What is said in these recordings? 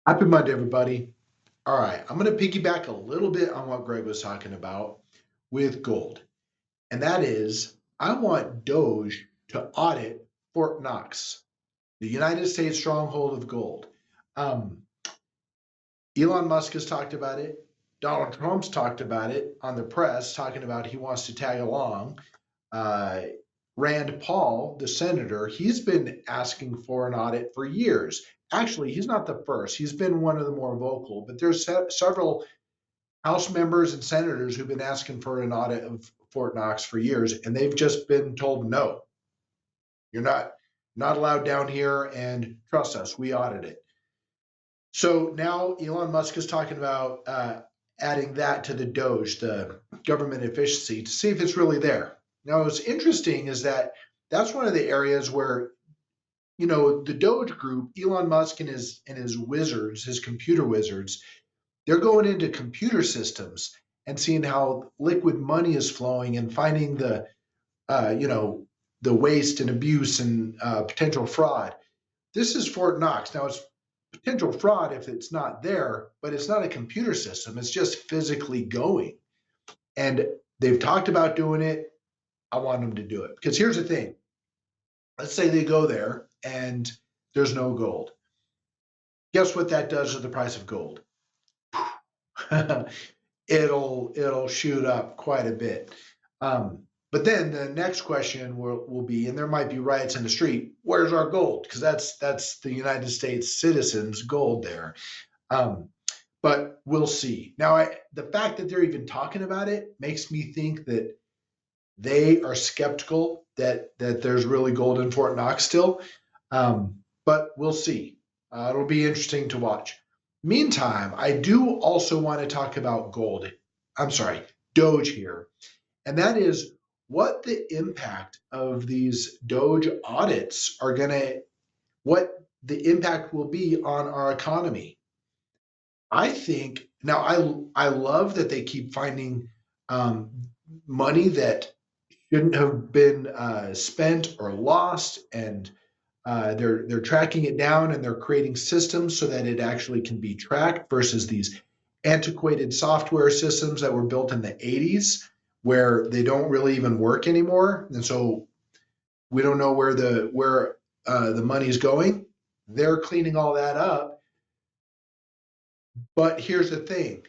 Happy Monday, everybody. All right, I'm going to piggyback a little bit on what Greg was talking about with gold. And that is, I want DOGE to audit Fort Knox, the United States stronghold of gold. Um, Elon Musk has talked about it. Donald Trump's talked about it on the press, talking about he wants to tag along. Uh, Rand Paul, the senator, he's been asking for an audit for years. Actually, he's not the first. He's been one of the more vocal, but there's several House members and senators who've been asking for an audit of Fort Knox for years, and they've just been told no. You're not allowed down here, and trust us, we audit it. So now Elon Musk is talking about adding that to the DOGE, the government efficiency, to see if it's really there. Now, what's interesting is that that's one of the areas where the DOGE group, Elon Musk and his wizards, his computer wizards, they're going into computer systems and seeing how liquid money is flowing and finding the waste and abuse and potential fraud. This is Fort Knox. Now it's potential fraud if it's not there, but it's not a computer system. It's just physically going. And they've talked about doing it. I want them to do it. Because here's the thing. Let's say they go there and there's no gold. Guess what that does to the price of gold? it'll shoot up quite a bit. But then the next question will be, and there might be riots in the street, where's our gold? Because that's the United States citizens' gold there. But we'll see. Now, the fact that they're even talking about it makes me think that they are skeptical that there's really gold in Fort Knox still. But we'll see. It'll be interesting to watch. Meantime, I do also want to talk about DOGE here, and that is what the impact of these DOGE audits what the impact will be on our economy. I think now I love that they keep finding money that shouldn't have been spent or lost, and they're tracking it down and they're creating systems so that it actually can be tracked versus these antiquated software systems that were built in the 80s where they don't really even work anymore. And so we don't know where the money is going. They're cleaning all that up. But here's the thing.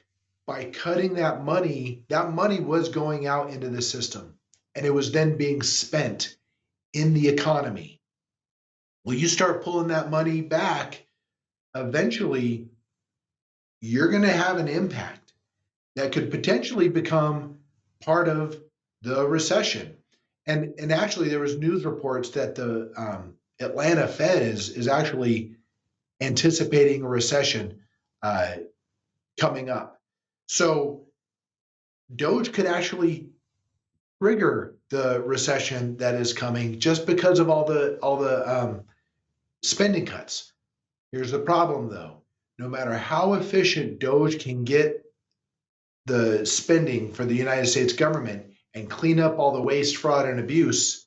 By cutting that money was going out into the system and it was then being spent in the economy. Well, you start pulling that money back, eventually you're going to have an impact that could potentially become part of the recession. And actually, there was news reports that the Atlanta Fed is actually anticipating a recession coming up. So DOGE could actually trigger the recession that is coming just because of all the spending cuts. Here's the problem, though. No matter how efficient DOGE can get the spending for the United States government and clean up all the waste, fraud, and abuse,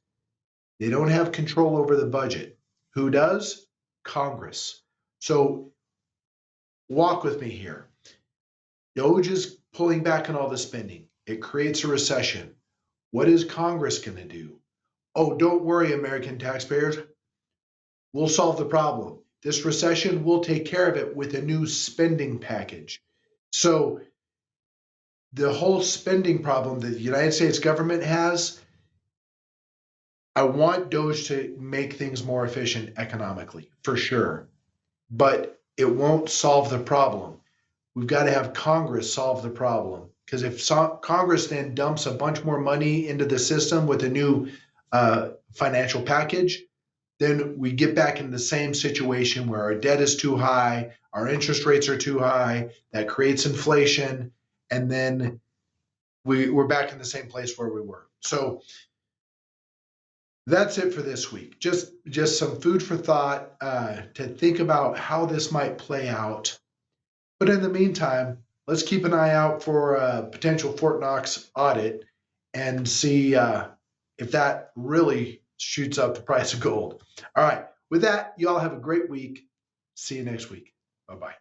they don't have control over the budget. Who does? Congress. So walk with me here. DOGE is pulling back on all the spending. It creates a recession. What is Congress going to do? Oh, don't worry, American taxpayers. We'll solve the problem. This recession, we'll take care of it with a new spending package. So the whole spending problem that the United States government has, I want DOGE to make things more efficient economically, for sure. But it won't solve the problem. We've got to have Congress solve the problem. Because if Congress then dumps a bunch more money into the system with a new financial package, then we get back in the same situation where our debt is too high, our interest rates are too high, that creates inflation, and then we're back in the same place where we were. So that's it for this week. Just some food for thought to think about how this might play out. But in the meantime, let's keep an eye out for a potential Fort Knox audit and see if that really shoots up the price of gold. All right. With that, you all have a great week. See you next week. Bye-bye.